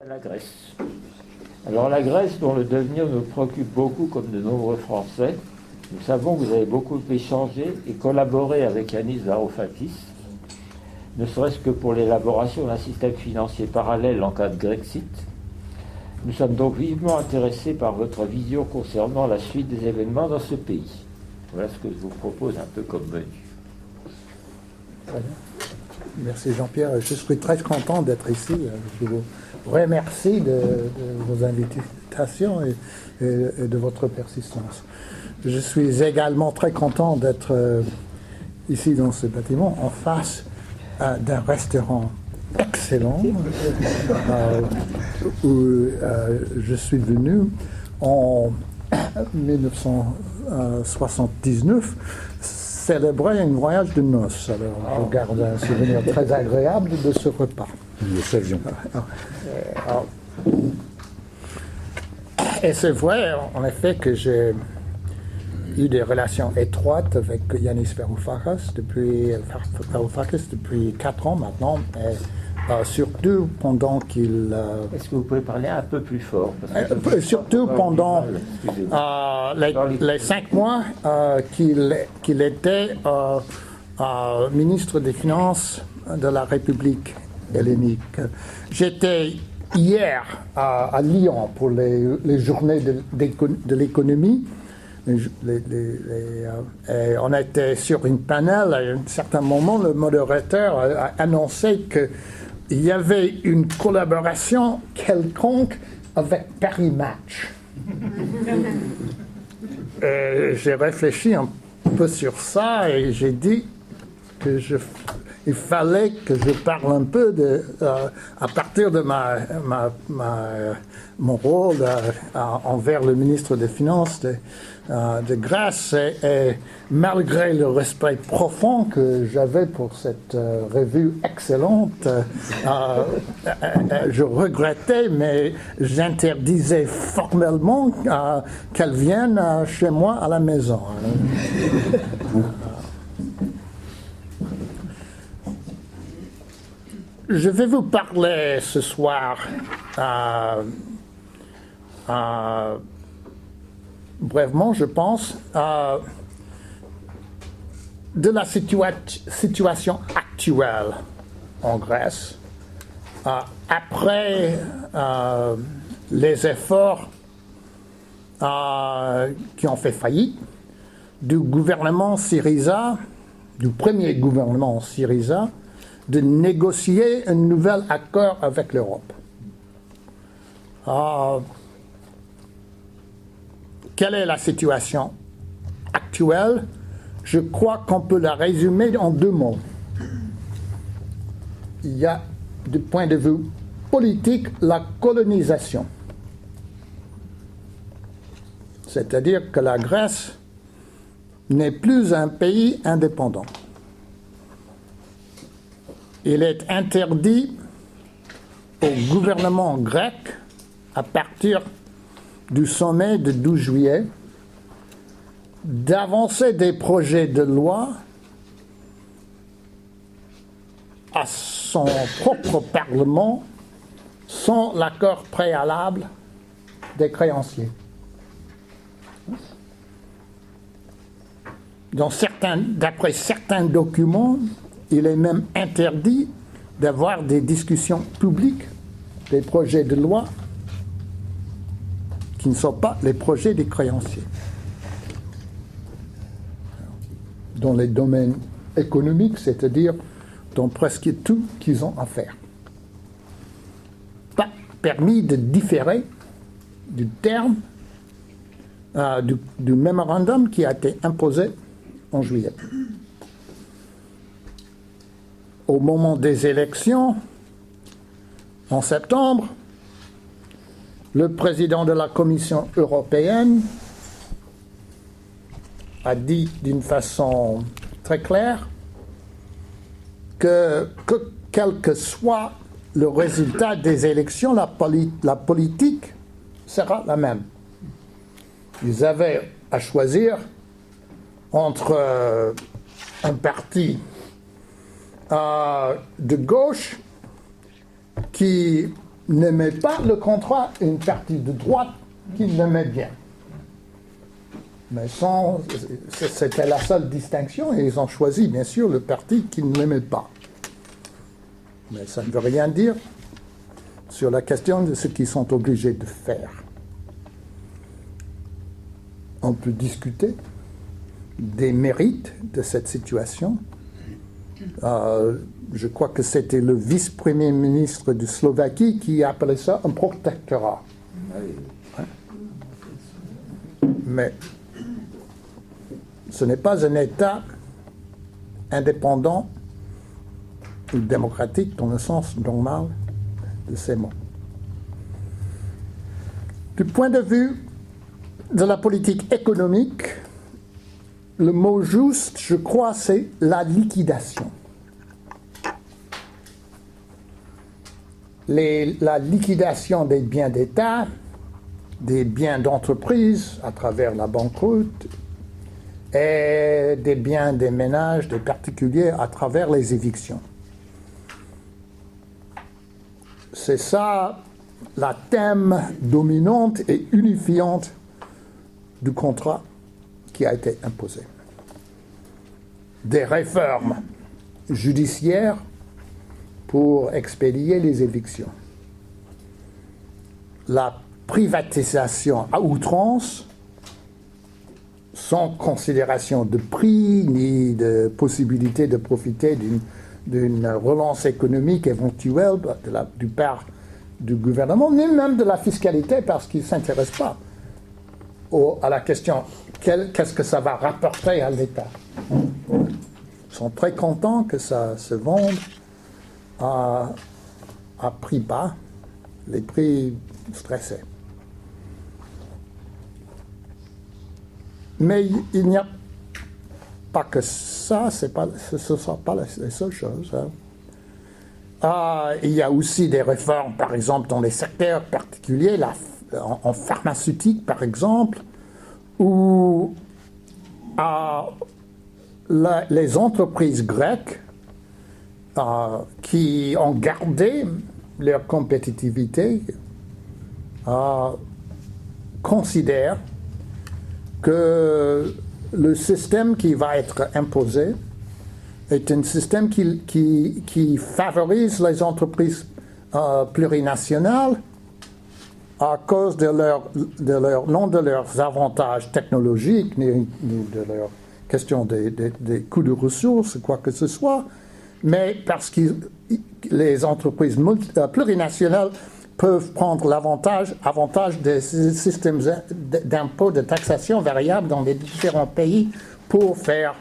La Grèce. Alors la Grèce, dont le devenir nous préoccupe beaucoup comme de nombreux Français, nous savons que vous avez beaucoup échangé et collaboré avec Yanis Varoufakis, ne serait-ce que pour l'élaboration d'un système financier parallèle en cas de Grexit. Nous sommes donc vivement intéressés par votre vision concernant la suite des événements dans ce pays. Voilà ce que je vous propose un peu comme menu. Voilà. Merci Jean-Pierre, je suis très content d'être ici. Je vous remercie de vos invitations et de votre persistance. Je suis également très content d'être ici dans ce bâtiment, en face d'un restaurant excellent où je suis venu en 1979 célébrer un voyage de noces. Alors, je garde un souvenir très agréable de ce repas. Nous le savions. Et c'est vrai, en effet, que j'ai eu des relations étroites avec Yanis Varoufakis depuis 4 ans maintenant, et surtout pendant qu'il... Est-ce que vous pouvez parler un peu plus fort surtout pendant les 5 mois qu'il était ministre des Finances de la République hellénique. J'étais hier à Lyon pour les journées de l'économie. Et on était sur une panel. À un certain moment, le modérateur a annoncé qu'il y avait une collaboration quelconque avec Paris Match. J'ai réfléchi un peu sur ça et j'ai dit que il fallait que je parle un peu à partir de mon rôle envers le ministre des Finances de Grèce et malgré le respect profond que j'avais pour cette revue excellente, je regrettais, mais j'interdisais formellement qu'elle vienne chez moi à la maison. Je vais vous parler ce soir brièvement, je pense, de la situation actuelle en Grèce, après les efforts qui ont fait faillite du gouvernement Syriza, du premier gouvernement Syriza, de négocier un nouvel accord avec l'Europe. Quelle est la situation actuelle? Je crois qu'on peut la résumer en 2 mots. Il y a, du point de vue politique, la colonisation. C'est-à-dire que la Grèce n'est plus un pays indépendant. Il est interdit au gouvernement grec, à partir du sommet de 12 juillet, d'avancer des projets de loi à son propre Parlement sans l'accord préalable des créanciers. D'après certains documents, il est même interdit d'avoir des discussions publiques des projets de loi qui ne sont pas les projets des créanciers. Dans les domaines économiques, c'est-à-dire dans presque tout qu'ils ont à faire. Pas permis de différer du terme du mémorandum qui a été imposé en juillet. Au moment des élections, en septembre, le président de la Commission européenne a dit d'une façon très claire que quel que soit le résultat des élections, la politique sera la même. Ils avaient à choisir entre un parti de gauche qui n'aimait pas le contrat et une partie de droite qui l'aimait bien. Mais c'était la seule distinction et ils ont choisi, bien sûr, le parti qui ne l'aimait pas. Mais ça ne veut rien dire sur la question de ce qu'ils sont obligés de faire. On peut discuter des mérites de cette situation. Je crois que c'était le vice-premier ministre de Slovaquie qui appelait ça un protectorat. Hein? Mais ce n'est pas un État indépendant ou démocratique dans le sens normal de ces mots. Du point de vue de la politique économique, le mot juste, je crois, c'est la liquidation. La liquidation des biens d'État, des biens d'entreprise à travers la banqueroute et des biens des ménages, des particuliers à travers les évictions. C'est ça la thème dominante et unifiante du contrat qui a été imposé. Des réformes judiciaires pour expédier les évictions. La privatisation à outrance, sans considération de prix ni de possibilité de profiter d'une relance économique éventuelle du part du gouvernement, ni même de la fiscalité, parce qu'ils ne s'intéressent pas à la question qu'est-ce que ça va rapporter à l'État. Ils sont très contents que ça se vende à prix bas, les prix stressés. Mais il n'y a pas que ça, ce ne sont pas les seules choses. Il y a aussi des réformes, par exemple, dans les secteurs particuliers, en pharmaceutique, par exemple, où les entreprises grecques qui ont gardé leur compétitivité considèrent que le système qui va être imposé est un système qui favorise les entreprises plurinationales à cause non de leurs avantages technologiques, ni de leur question des coûts de ressources, quoi que ce soit, mais parce que les entreprises plurinationales peuvent prendre l'avantage des systèmes d'impôts, de taxation variables dans les différents pays pour faire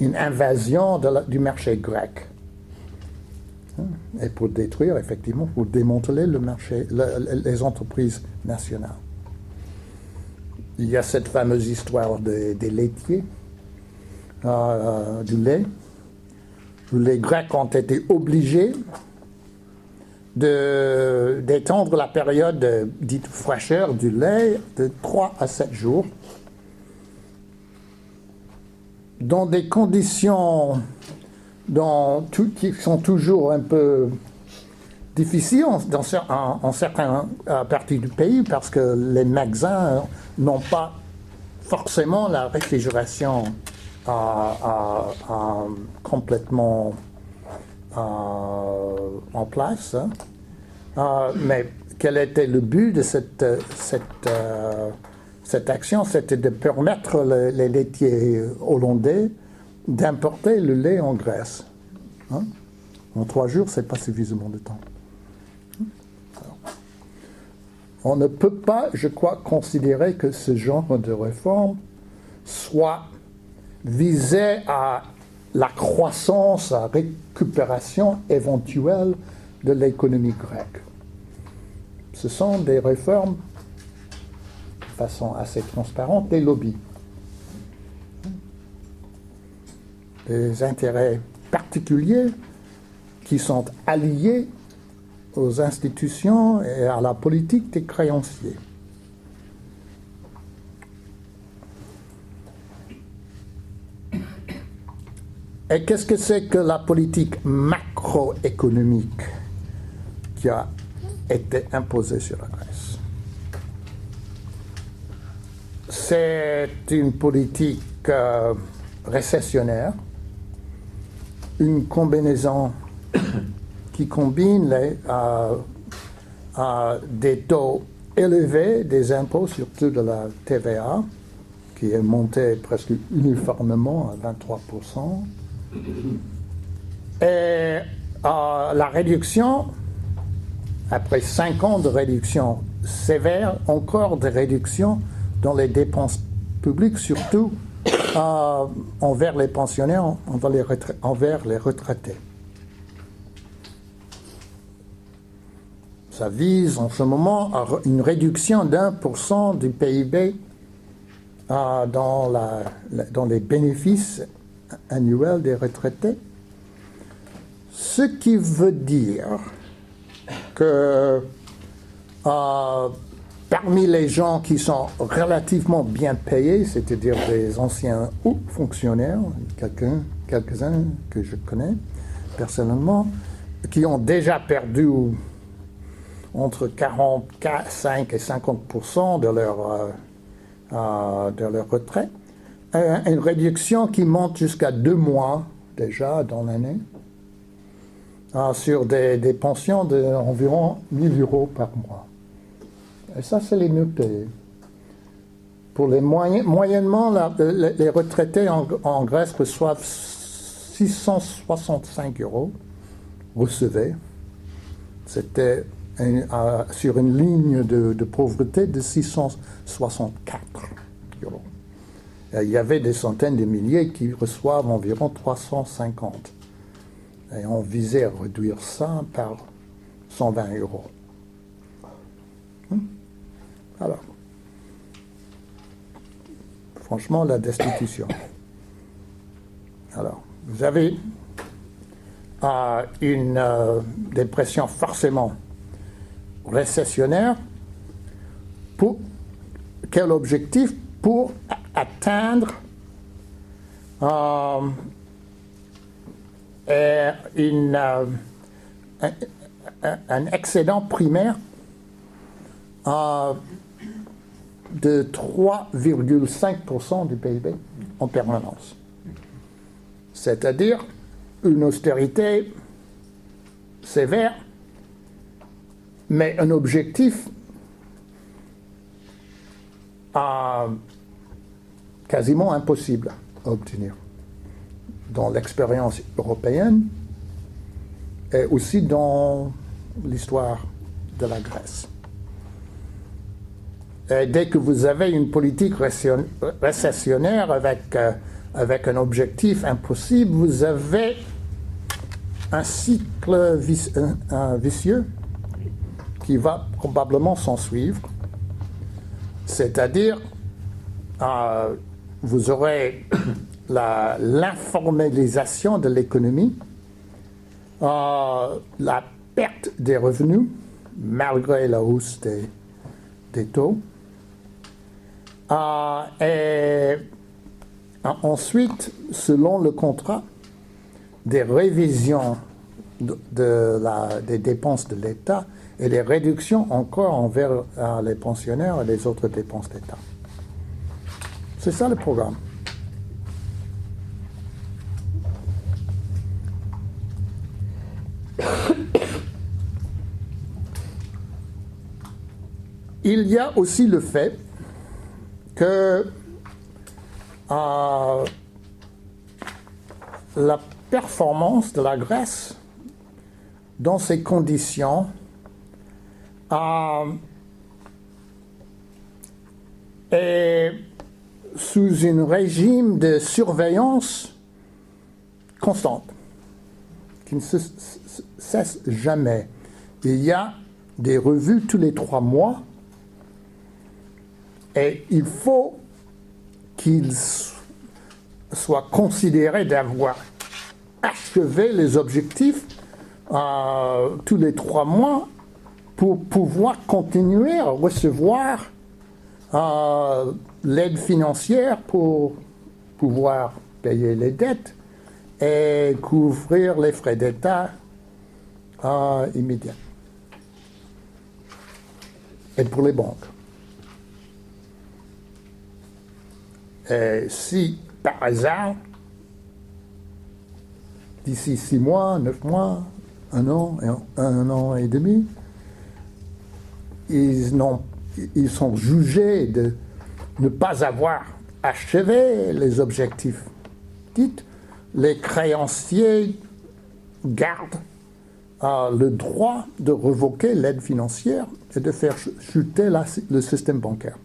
une invasion du marché grec. Et pour détruire, effectivement, pour démanteler le marché, les entreprises nationales. Il y a cette fameuse histoire des laitiers, du lait, où les Grecs ont été obligés d'étendre la période dite fraîcheur du lait de 3 à 7 jours, dans des conditions qui sont toujours un peu difficiles en certaines parties du pays, parce que les magasins n'ont pas forcément la réfrigération complètement en place. Mais quel était le but de cette action? C'était de permettre les laitiers hollandais d'importer le lait en Grèce. En 3 jours, ce n'est pas suffisamment de temps. Alors, on ne peut pas, je crois, considérer que ce genre de réforme soit visé à la croissance, à la récupération éventuelle de l'économie grecque. Ce sont des réformes, de façon assez transparente, des lobbies. Des intérêts particuliers qui sont alliés aux institutions et à la politique des créanciers. Et qu'est-ce que c'est que la politique macroéconomique qui a été imposée sur la Grèce? C'est une politique récessionnaire, une combinaison qui combine des taux élevés des impôts, surtout de la TVA, qui est montée presque uniformément à 23%, et la réduction, après 5 ans de réduction sévère, encore des réductions dans les dépenses publiques, surtout envers les pensionnaires, envers les retraités. Ça vise en ce moment à une réduction d'1% du PIB dans les bénéfices annuels des retraités. Ce qui veut dire que parmi les gens qui sont relativement bien payés, c'est-à-dire des anciens hauts fonctionnaires, quelques-uns que je connais personnellement, qui ont déjà perdu entre 45 et 50% de leur retraite, une réduction qui monte jusqu'à 2 mois déjà dans l'année, sur des pensions d'environ 1 000 € par mois. Et ça, c'est les mieux payés. Pour moyennement, les retraités en Grèce reçoivent 665 €, recevaient. C'était sur une ligne de pauvreté de 664 €. Il y avait des centaines de milliers qui reçoivent environ 350. Et on visait à réduire ça par 120 €. Alors, franchement, la destitution. Alors, vous avez une dépression forcément récessionnaire. Pour quel objectif? Pour atteindre un excédent primaire de 3,5% du PIB en permanence. C'est-à-dire une austérité sévère, mais un objectif quasiment impossible à obtenir dans l'expérience européenne et aussi dans l'histoire de la Grèce. Et dès que vous avez une politique récessionnaire avec un objectif impossible, vous avez un cycle vicieux qui va probablement s'en suivre. C'est-à-dire, vous aurez l'informalisation de l'économie, la perte des revenus, malgré la hausse des taux, et ensuite, selon le contrat, des révisions des dépenses de l'État et des réductions encore envers les pensionnaires et les autres dépenses d'État. C'est ça le programme. Il y a aussi le fait que la performance de la Grèce dans ces conditions est sous un régime de surveillance constante, qui ne cesse jamais. Il y a des revues tous les 3 mois et il faut qu'ils soient considérés d'avoir achevé les objectifs tous les 3 mois pour pouvoir continuer à recevoir l'aide financière pour pouvoir payer les dettes et couvrir les frais d'État immédiats. Et pour les banques. Et si, par hasard, d'ici 6 mois, 9 mois, un an et demi, ils sont jugés de ne pas avoir achevé les objectifs dits, les créanciers gardent le droit de revoquer l'aide financière et de faire chuter le système bancaire.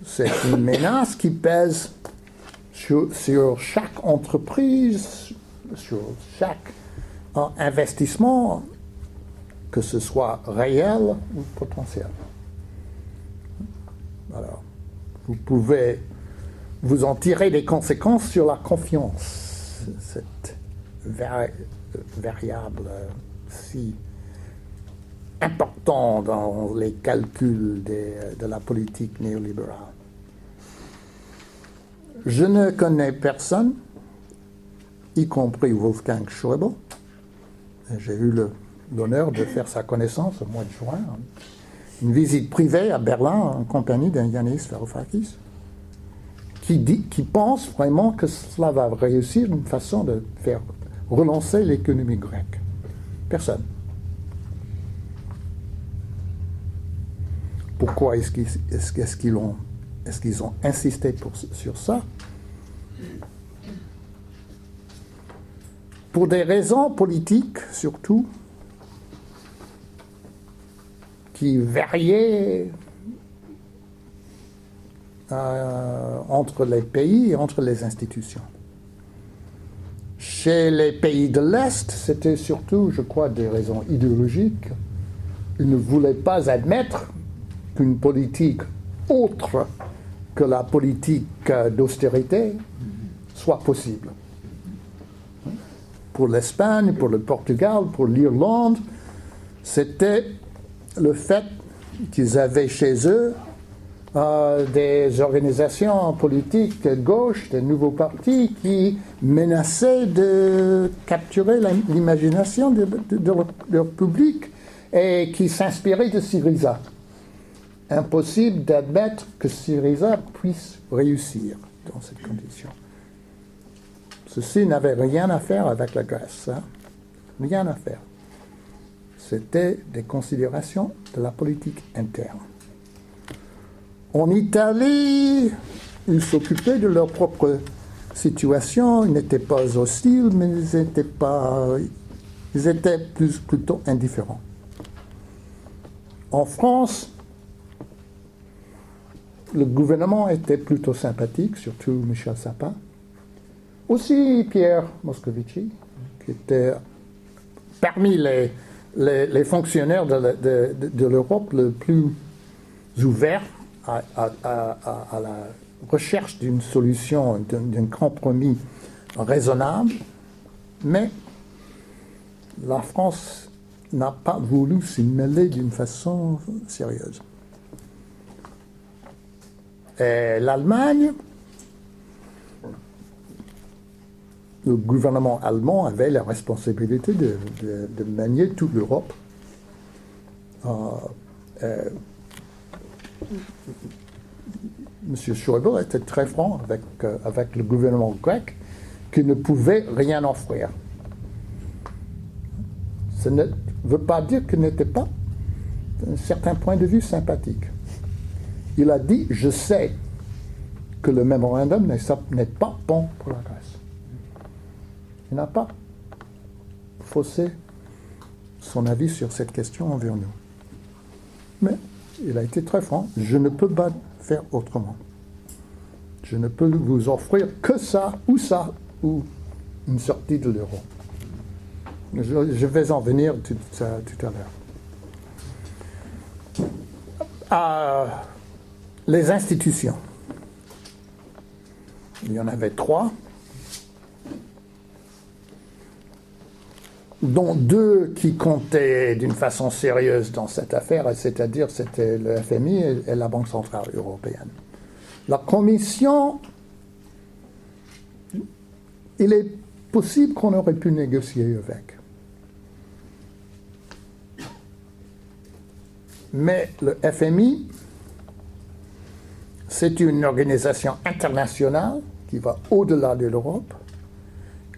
C'est une menace qui pèse sur chaque entreprise, sur chaque investissement, que ce soit réel ou potentiel. Alors, vous pouvez vous en tirer des conséquences sur la confiance, cette variable si important dans les calculs de la politique néolibérale. Je ne connais personne, y compris Wolfgang Schäuble. J'ai eu l'honneur de faire sa connaissance au mois de juin. Une visite privée à Berlin en compagnie d'un Yanis Varoufakis, qui pense vraiment que cela va réussir une façon de faire relancer l'économie grecque. Personne. Pourquoi est-ce qu'ils ont insisté sur ça? Pour des raisons politiques, surtout, qui variaient entre les pays et entre les institutions. Chez les pays de l'Est, c'était surtout, je crois, des raisons idéologiques. Ils ne voulaient pas admettre qu'une politique autre que la politique d'austérité soit possible. Pour l'Espagne, pour le Portugal, pour l'Irlande, c'était le fait qu'ils avaient chez eux des organisations politiques de gauche, des nouveaux partis qui menaçaient de capturer l'imagination de leur public et qui s'inspiraient de Syriza. Impossible d'admettre que Syriza puisse réussir dans cette condition. Ceci n'avait rien à faire avec la Grèce, hein? Rien à faire. C'était des considérations de la politique interne. En Italie, ils s'occupaient de leur propre situation, ils n'étaient pas hostiles, mais ils étaient plutôt indifférents. En France, le gouvernement était plutôt sympathique, surtout Michel Sapin. Aussi Pierre Moscovici, qui était parmi les fonctionnaires de l'Europe le plus ouvert à la recherche d'une solution, d'un compromis raisonnable, mais la France n'a pas voulu s'y mêler d'une façon sérieuse. Et l'Allemagne, le gouvernement allemand avait la responsabilité de manier toute l'Europe. M. Schäuble était très franc avec le gouvernement grec qui ne pouvait rien offrir. Ça ne veut pas dire qu'il n'était pas, d'un certain point de vue, sympathique. Il a dit « Je sais que le mémorandum n'est pas bon pour la Grèce. » Il n'a pas faussé son avis sur cette question envers nous. Mais il a été très franc. Je ne peux pas faire autrement. Je ne peux vous offrir que ça, ou une sortie de l'euro. Je vais en venir tout à l'heure. Les institutions. Il y en avait 3. Dont 2 qui comptaient d'une façon sérieuse dans cette affaire, c'est-à-dire c'était le FMI et la Banque Centrale Européenne. La Commission, il est possible qu'on aurait pu négocier avec. Mais le FMI, c'est une organisation internationale qui va au-delà de l'Europe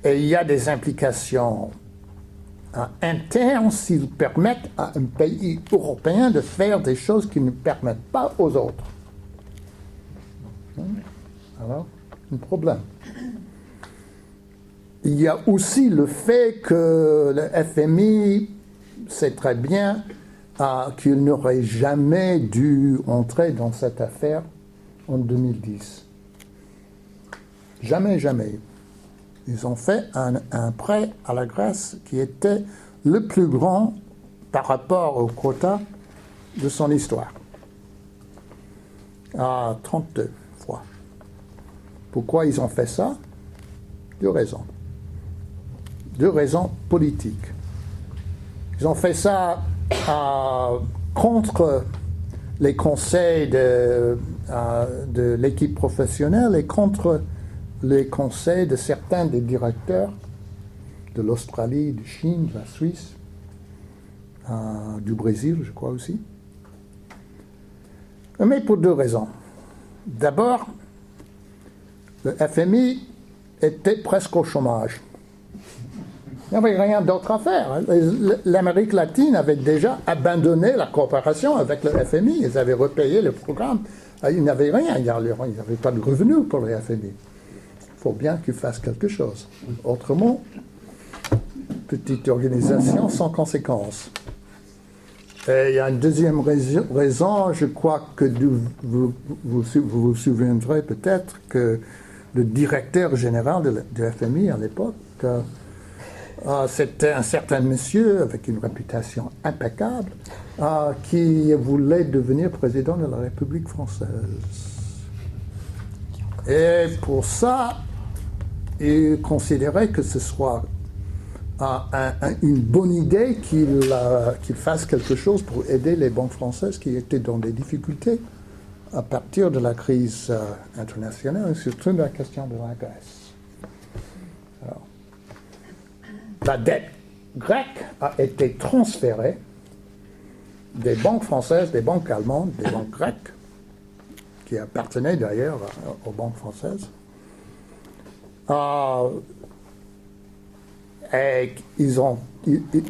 et il y a des implications internes s'ils permettent à un pays européen de faire des choses qui ne permettent pas aux autres. Alors, un problème. Il y a aussi le fait que le FMI sait très bien qu'il n'aurait jamais dû entrer dans cette affaire en 2010. Jamais, jamais. Ils ont fait un prêt à la Grèce qui était le plus grand par rapport au quota de son histoire. À 32 fois. Pourquoi ils ont fait ça? Deux raisons. Deux raisons politiques. Ils ont fait ça contre les conseils de l'équipe professionnelle et contre les conseils de certains des directeurs de l'Australie, de Chine, de la Suisse, du Brésil, je crois aussi. Mais pour deux raisons. D'abord, le FMI était presque au chômage. Il n'y avait rien d'autre à faire. L'Amérique latine avait déjà abandonné la coopération avec le FMI. Ils avaient repayé le programme. Il n'y avait rien. Il n'y avait pas de revenus pour le FMI. Il faut bien qu'ils fassent quelque chose. Autrement, petite organisation sans conséquences. Et il y a une deuxième raison, je crois que vous vous souviendrez peut-être que le directeur général de FMI à l'époque, c'était un certain monsieur avec une réputation impeccable qui voulait devenir président de la République française. Et pour ça, il considérait que ce soit une bonne idée qu'il fasse quelque chose pour aider les banques françaises qui étaient dans des difficultés à partir de la crise internationale, et surtout de la question de la Grèce. Alors, la dette grecque a été transférée des banques françaises, des banques allemandes, des banques grecques, qui appartenaient d'ailleurs aux banques françaises, et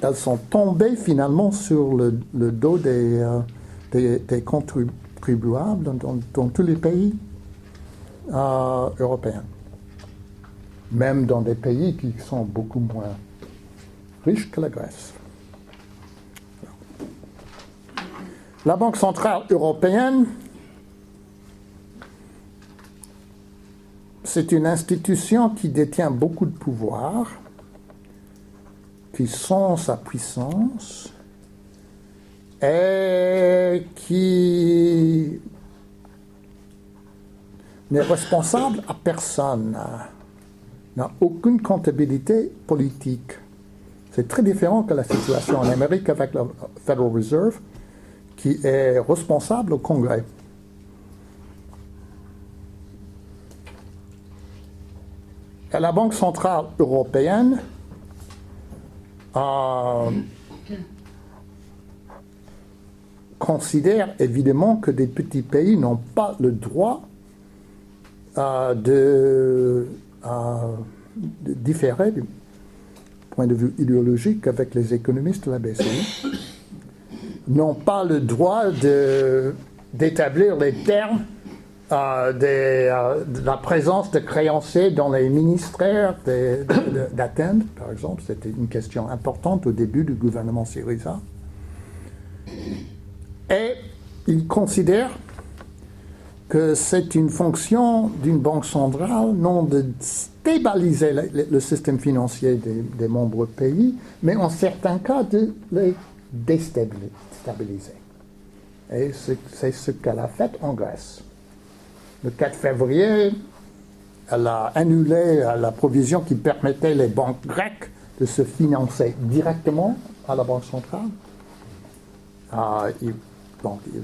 elles sont tombées finalement sur le dos des contribuables dans tous les pays européens, même dans des pays qui sont beaucoup moins riches que la Grèce. La Banque centrale européenne, c'est une institution qui détient beaucoup de pouvoir, qui sent sa puissance et qui n'est responsable à personne, n'a aucune comptabilité politique. C'est très différent que la situation en Amérique avec la Federal Reserve, qui est responsable au Congrès. Et la Banque centrale européenne considère évidemment que des petits pays n'ont pas le droit de différer du point de vue idéologique avec les économistes de la BCE, n'ont pas le droit d'établir les termes de la présence de créanciers dans les ministères d'Athènes, par exemple. C'était une question importante au début du gouvernement Syriza. Et ils considèrent que c'est une fonction d'une banque centrale, non de stabiliser le système financier des membres pays, mais en certains cas de les déstabiliser. Et c'est ce qu'elle a fait en Grèce. Le 4 février, elle a annulé la provision qui permettait les banques grecques de se financer directement à la Banque centrale. Il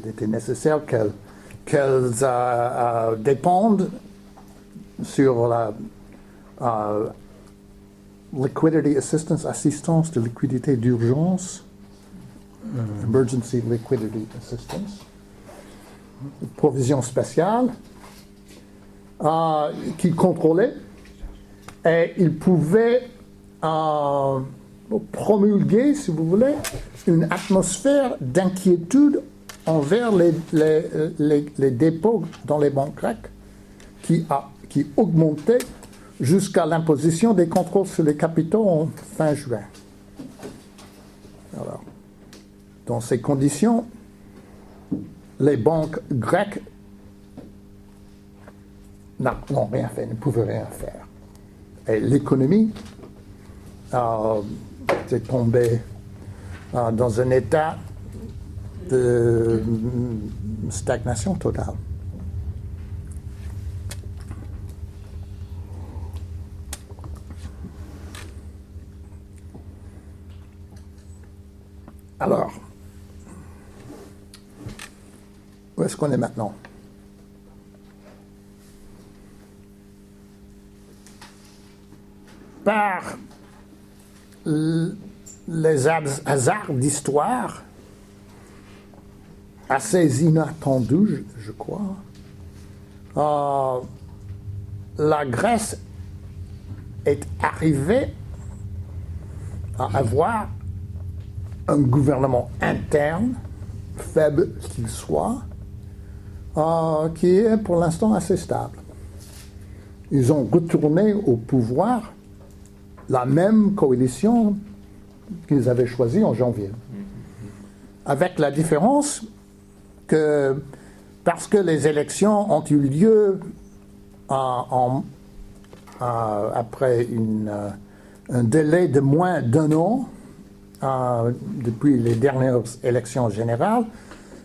était nécessaire qu'elles dépendent sur liquidity assistance, assistance de liquidité d'urgence, emergency liquidity assistance, provision spéciale, qui contrôlait, et il pouvait promulguer, si vous voulez, une atmosphère d'inquiétude envers les dépôts dans les banques grecques qui augmentaient jusqu'à l'imposition des contrôles sur les capitaux en fin juin. Alors, dans ces conditions, les banques grecques n'ont rien fait, ne pouvaient rien faire. Et l'économie est tombée dans un état de stagnation totale. Alors, où est-ce qu'on est maintenant? Par les hasards d'histoire, assez inattendus, je crois, la Grèce est arrivée à avoir un gouvernement interne, faible qu'il soit, qui est pour l'instant assez stable. Ils ont retourné au pouvoir la même coalition qu'ils avaient choisie en janvier. Avec la différence que, parce que les élections ont eu lieu après un délai de moins d'un an, depuis les dernières élections générales,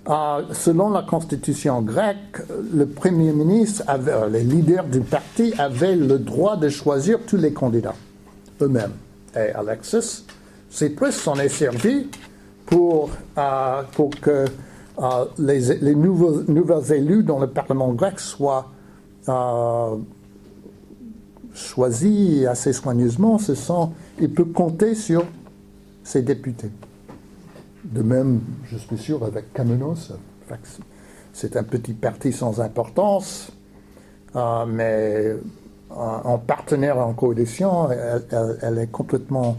selon la constitution grecque, le Premier ministre, les leaders du parti avaient le droit de choisir tous les candidats eux-mêmes. Et Alexis Tsipras s'en est servi pour que les nouveaux élus dans le Parlement grec soient choisis assez soigneusement. Il peut compter sur ses députés. De même, je suis sûr, avec Kamenos, c'est un petit parti sans importance, mais en partenaire en coalition, elle est complètement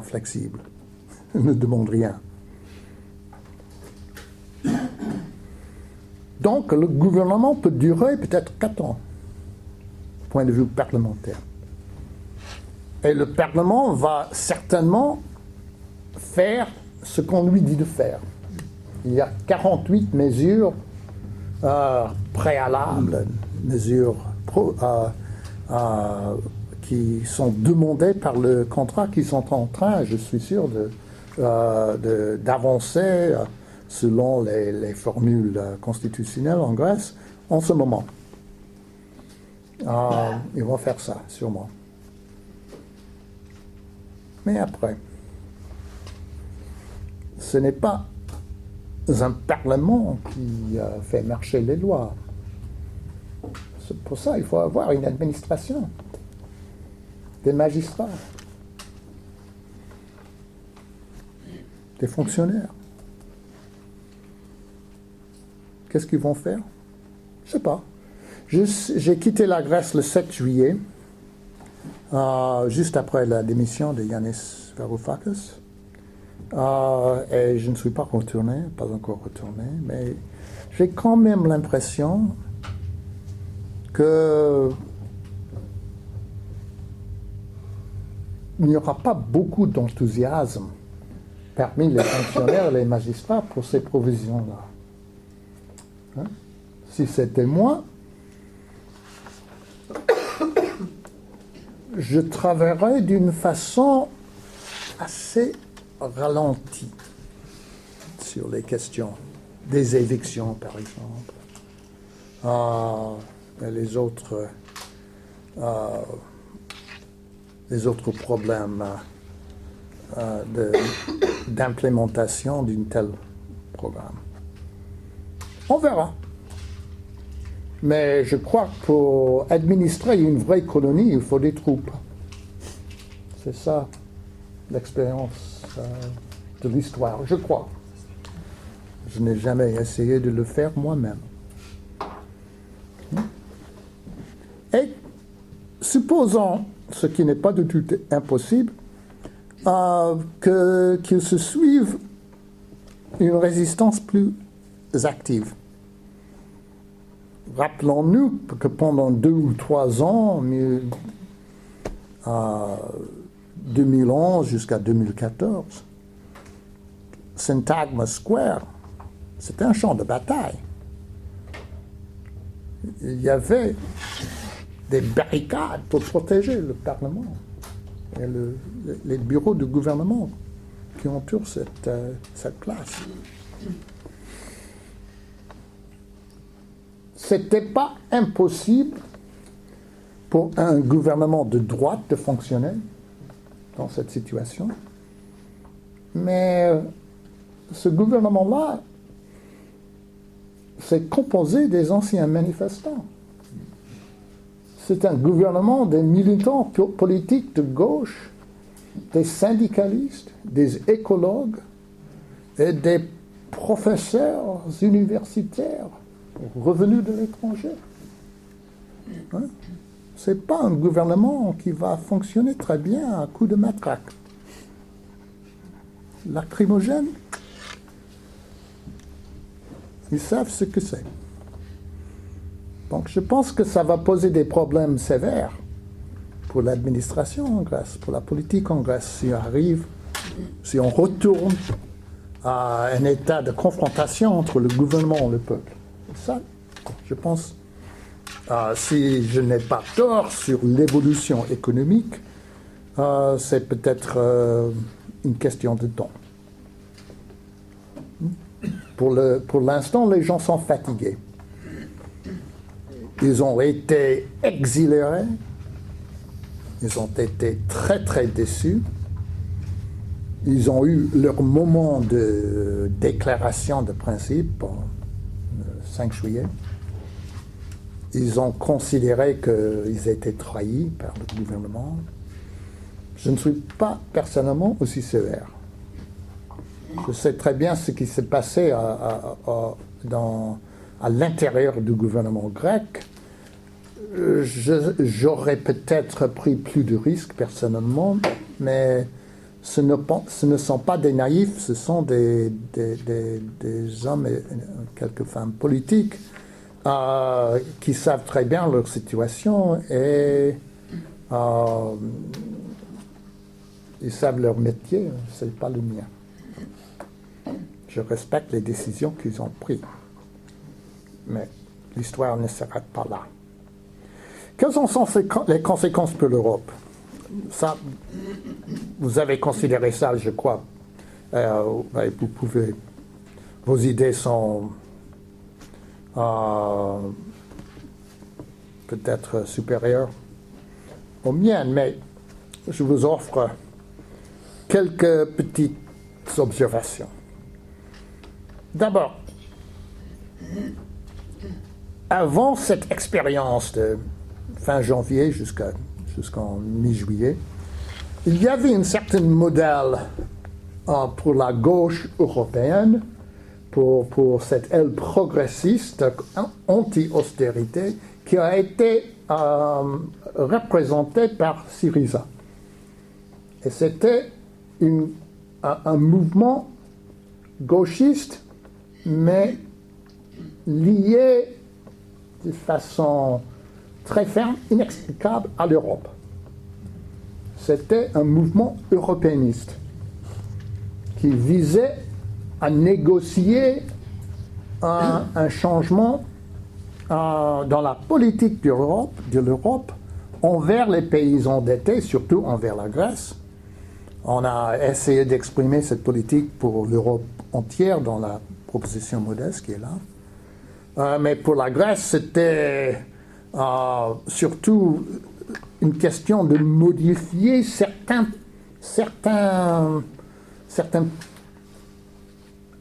flexible. Elle ne demande rien. Donc, le gouvernement peut durer peut-être 4 ans, du point de vue parlementaire. Et le Parlement va certainement faire ce qu'on lui dit de faire. Il y a 48 mesures préalables, mesures qui sont demandées par le contrat, qui sont en train, je suis sûr, d'avancer selon les formules constitutionnelles en Grèce en ce moment. Ils vont faire ça, sûrement. Mais après, ce n'est pas un parlement qui fait marcher les lois. Pour ça, il faut avoir une administration, des magistrats, des fonctionnaires. Qu'est-ce qu'ils vont faire? Je ne sais pas. J'ai quitté la Grèce le 7 juillet, juste après la démission de Yanis Varoufakis. Et je ne suis pas encore retourné, mais j'ai quand même l'impression qu'il n'y aura pas beaucoup d'enthousiasme parmi les fonctionnaires et les magistrats pour ces provisions-là. Hein? Si c'était moi, je travaillerais d'une façon assez ralentie sur les questions des évictions, par exemple, et les autres problèmes d'implémentation d'un tel programme. On verra. Mais je crois que pour administrer une vraie colonie, il faut des troupes. C'est ça l'expérience de l'histoire, je crois. Je n'ai jamais essayé de le faire moi-même. Et supposons, ce qui n'est pas du tout impossible, qu'il se suive une résistance plus active. Rappelons-nous que pendant 2 ou 3 ans, 2011 jusqu'à 2014, Syntagma Square, c'était un champ de bataille. Il y avait des barricades pour protéger le Parlement et les bureaux du gouvernement qui entourent cette place. C'était pas impossible pour un gouvernement de droite de fonctionner dans cette situation, mais ce gouvernement-là c'est composé des anciens manifestants. C'est un gouvernement des militants politiques de gauche, des syndicalistes, des écologues et des professeurs universitaires revenus de l'étranger. Hein? Ce n'est pas un gouvernement qui va fonctionner très bien à coup de matraque. Lacrymogène, ils savent ce que c'est. Donc je pense que ça va poser des problèmes sévères pour l'administration en Grèce, pour la politique en Grèce, si on retourne à un état de confrontation entre le gouvernement et le peuple. Ça, je pense, si je n'ai pas tort sur l'évolution économique, c'est peut-être une question de temps. Pour l'instant, les gens sont fatigués. Ils ont été exilérés. Ils ont été très, très déçus. Ils ont eu leur moment de déclaration de principe le 5 juillet. Ils ont considéré qu'ils étaient trahis par le gouvernement. Je ne suis pas personnellement aussi sévère. Je sais très bien ce qui s'est passé à l'intérieur du gouvernement grec. J'aurais peut-être pris plus de risques personnellement, mais ce ne sont pas des naïfs, ce sont des hommes et quelques femmes politiques qui savent très bien leur situation et ils savent leur métier, ce n'est pas le mien. Je respecte les décisions qu'ils ont prises. Mais l'histoire ne s'arrête pas là. Quelles sont les conséquences pour l'Europe? Ça, vous avez considéré ça, je crois. Vous pouvez. Vos idées sont peut-être supérieures aux miennes, mais je vous offre quelques petites observations. D'abord, avant cette expérience de fin janvier jusqu'en mi-juillet, il y avait un certain modèle pour la gauche européenne, pour cette aile progressiste anti-austérité qui a été représentée par Syriza. Et c'était un mouvement gauchiste, mais lié de façon très ferme, inexplicable à l'Europe. C'était un mouvement européaniste qui visait à négocier un changement dans la politique de l'Europe envers les pays endettés, surtout envers la Grèce. On a essayé d'exprimer cette politique pour l'Europe entière dans la proposition modeste qui est là. Mais pour la Grèce, c'était surtout une question de modifier certains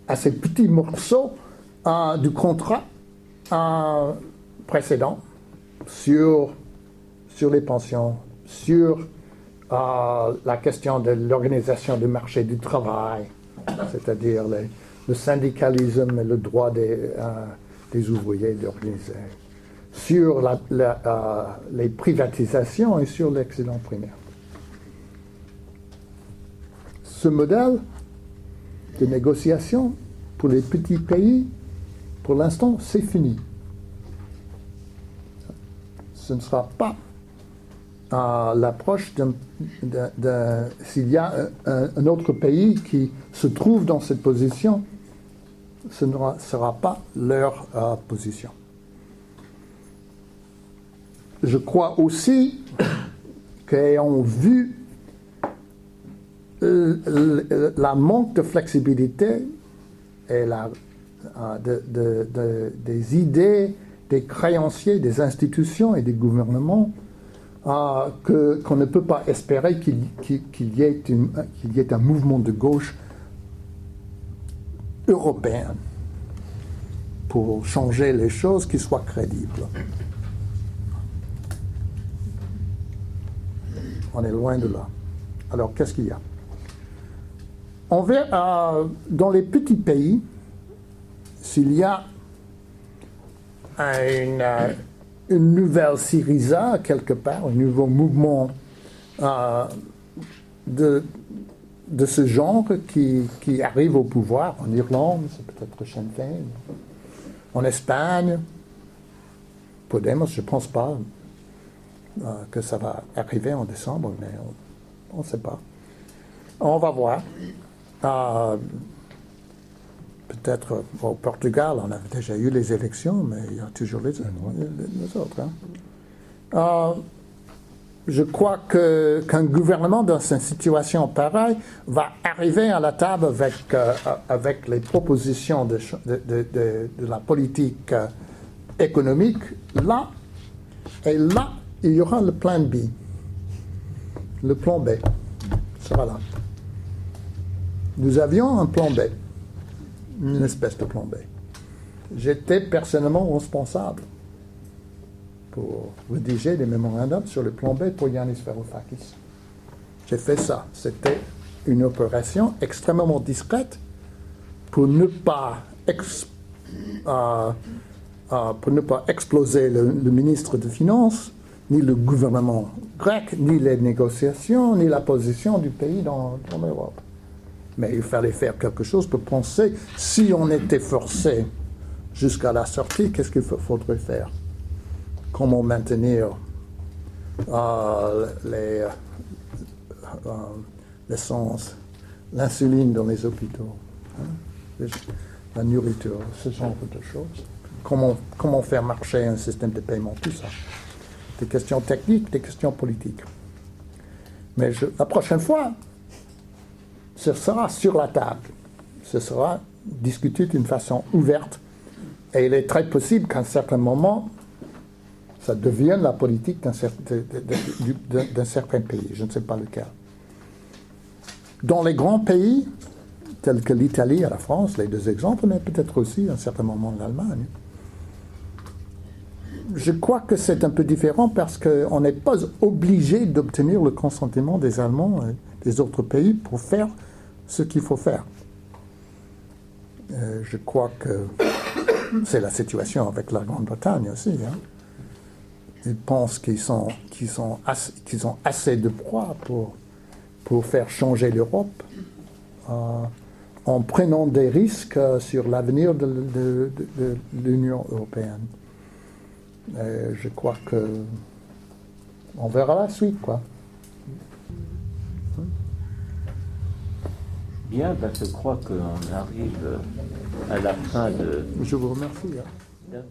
assez petits morceaux du contrat précédents sur les pensions, sur la question de l'organisation du marché du travail, c'est-à-dire le syndicalisme et le droit des ouvriers d'organiser, sur les privatisations et sur l'excédent primaire. Ce modèle de négociation pour les petits pays, pour l'instant, c'est fini. Ce ne sera pas l'approche s'il y a un autre pays qui se trouve dans cette position, ce ne sera pas leur position. Je crois aussi qu'ayant vu la manque de flexibilité et des idées des créanciers, des institutions et des gouvernements, qu'on ne peut pas espérer qu'il y ait un mouvement de gauche européen pour changer les choses qui soient crédibles. On est loin de là. Alors, qu'est-ce qu'il y a? On verra dans les petits pays s'il y a une nouvelle Syriza quelque part, un nouveau mouvement de ce genre qui arrive au pouvoir en Irlande, c'est peut-être Sinn Féin, en Espagne, Podemos, je ne pense pas que ça va arriver en décembre, mais on ne sait pas. On va voir. Peut-être au Portugal, on a déjà eu les élections, mais il y a toujours les autres. Hein. Je crois qu'un gouvernement dans une situation pareille va arriver à la table avec les propositions de la politique économique là, et là, il y aura le plan B, le plan B sera là. Nous avions un plan B, une espèce de plan B. J'étais personnellement responsable pour rédiger des mémorandums sur le plan B pour Yanis Varoufakis. J'ai fait ça. C'était une opération extrêmement discrète pour ne pas exploser le ministre des Finances, ni le gouvernement grec, ni les négociations, ni la position du pays dans l'Europe. Mais il fallait faire quelque chose pour penser, si on était forcé jusqu'à la sortie, qu'est-ce qu'il faudrait faire? Comment maintenir l'essence, l'insuline dans les hôpitaux, hein, la nourriture, ce genre de choses. Comment faire marcher un système de paiement, tout ça. Des questions techniques, des questions politiques. Mais la prochaine fois, ce sera sur la table. Ce sera discuté d'une façon ouverte. Et il est très possible qu'à un certain moment, ça devienne la politique d'un certain pays. Je ne sais pas lequel. Dans les grands pays, tels que l'Italie et la France, les deux exemples, mais peut-être aussi à un certain moment l'Allemagne, je crois que c'est un peu différent parce qu'on n'est pas obligé d'obtenir le consentement des Allemands et des autres pays pour faire ce qu'il faut faire. Je crois que c'est la situation avec la Grande-Bretagne aussi. Hein. Ils pensent qu'ils ont assez de poids pour faire changer l'Europe en prenant des risques sur l'avenir de l'Union européenne. Je crois que on verra la suite, quoi. Bien, je crois qu'on arrive à la fin de... Je vous remercie. Hein.